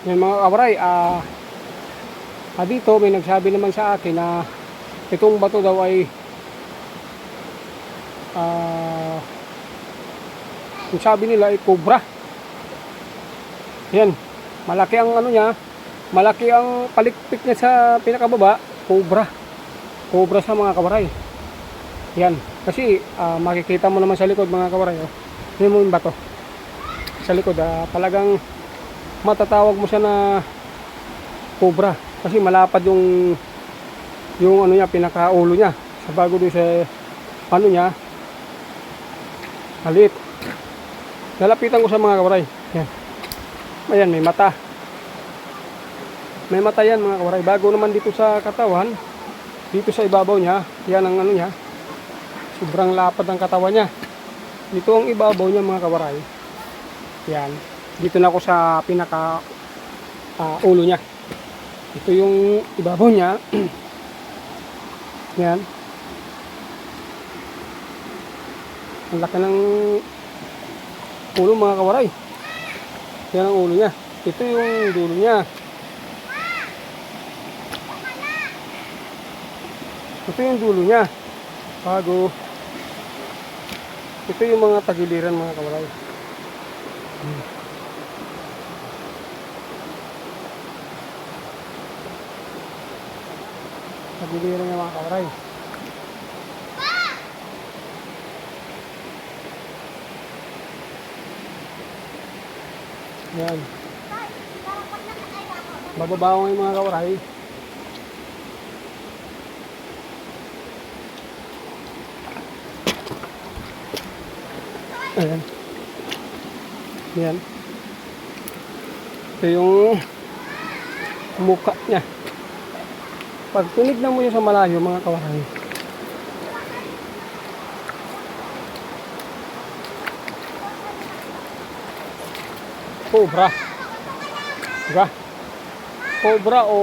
Yan mga kawaray, dito may nagsabi naman sa akin na itong bato daw ay yung sabi nila ay cobra. Yan, malaki ang ano niya, malaki ang palikpik niya sa pinakababa, cobra. Cobra sa mga kawaray. Yan, kasi makikita mo naman sa likod mga kawaray, oh. Yan mo yung bato sa likod, talagang matatawag mo siya na cobra kasi malapad yung ano niya, pinakaulo niya sa bago dun sa ano niya, maliit. Nalapitan ko sa mga kawaray. Yan. Ayan, may mata. May mata yan mga kawaray. Bago naman dito sa katawan, dito sa ibabaw niya, yan ang ano niya. Sobrang lapad ang katawan niya. Dito ang ibabaw niya mga kawaray. Yan. Dito na ako sa pinaka ulo niya. Ito yung ibabaw niya. Yan. Ang laki ng ulo mga kawaray. Yan ang ulo niya. Ito yung dulo niya. Ito yung dulo niya. Bago. Ito yung mga tagiliran mga kawaray. Tagiliran niya mga kawaray. Yan. Bababa ko yung mga kawaray. Ayan. Yan. Ito yung mukha niya. Pag tinignan mo yun sa malayo mga kawaray, cobra. Diba? Cobra o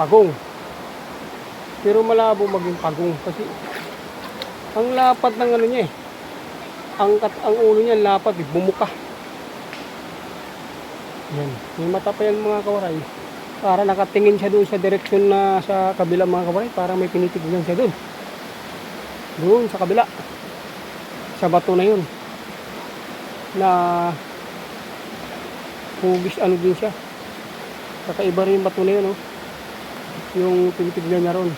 pagong. Pero malabo maging pagong kasi ang lapad ng ano niya eh. Ang ulo niya lapad eh, bumuka. Yan. May mata pa yan mga kawaray. Para nakatingin siya doon sa direksyon na sa kabila mga kawaray. Para may pinitignan siya doon. Doon sa kabila. Sa bato na yun. Na hugis ano din siya. Kakaiba rin yung bato na yun, oh. Yung tinitignan niya ron.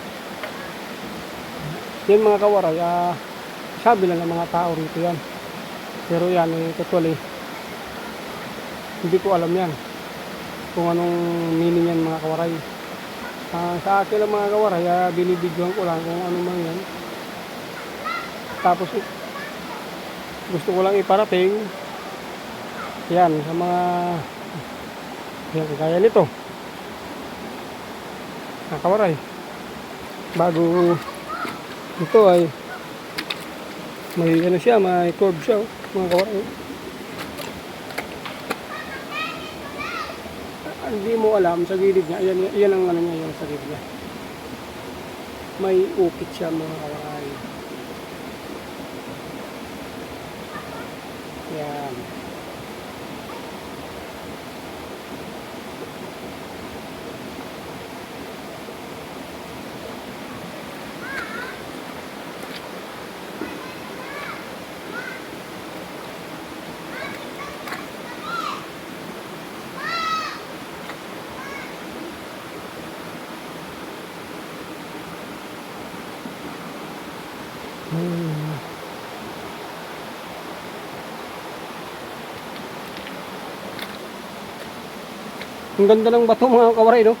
Yan mga kawaray, sabi lang ng mga tao rito yan. Pero yan, totally, hindi ko alam yan. Kung anong meaning yan mga kawaray. Sa akin lang mga kawaray, binibidyohan ko lang kung ano man yan. Tapos, gusto ko lang iparating yan sa mga yan, kaya nito kawaray. Bago ito ay may ano siya, may curve siya, oh, mga kawaray. Hindi mo alam sa gilid niya, yan ang ano niya, yung sa gilid niya may ukit siya mga kawaray. Yan. Ang ganda ng bato mga kawaray, no?